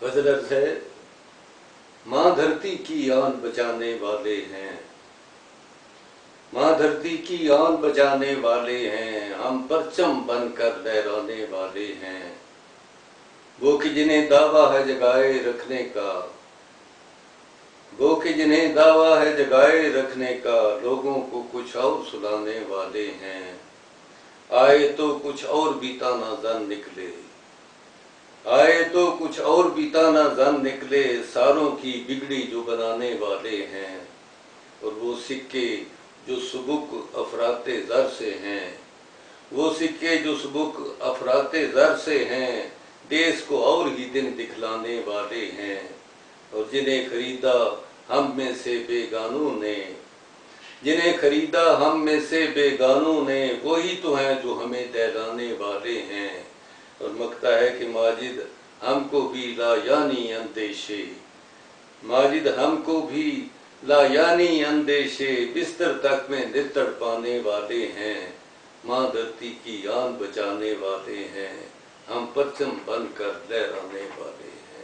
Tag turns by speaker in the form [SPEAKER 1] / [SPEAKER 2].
[SPEAKER 1] हजरत है, माँ धरती की आन बचाने वाले हैं, माँ धरती की आन बचाने वाले हैं, हम परचम बनकर लहराने वाले हैं। वो कि जिन्हें दावा है जगाए रखने का, वो कि जिन्हें दावा है जगाए रखने का, लोगों को कुछ और सुनाने वाले हैं। आए तो कुछ और बीता ना जान निकले, आए तो कुछ और बीता ना जान निकले, सारों की बिगड़ी जो बनाने वाले हैं। और वो सिक्के जो सुबुक अफराते ज़र से हैं, वो सिक्के जो सुबुक अफराते ज़र से हैं, देश को और ही दिन दिखलाने वाले हैं। और जिन्हें खरीदा हम में से बेगानों ने, जिन्हें खरीदा हम में से बेगानों ने, वही तो हैं जो हमें दहलाने वाले हैं। और मकता है कि माजिद हमको भी ला यानी अंदेशे, माजिद हमको भी ला यानी अंदेशे, बिस्तर तक में नितर पाने वाले हैं। माँ धरती की आन बचाने वाले हैं, हम परचम बनकर लहराने वाले हैं।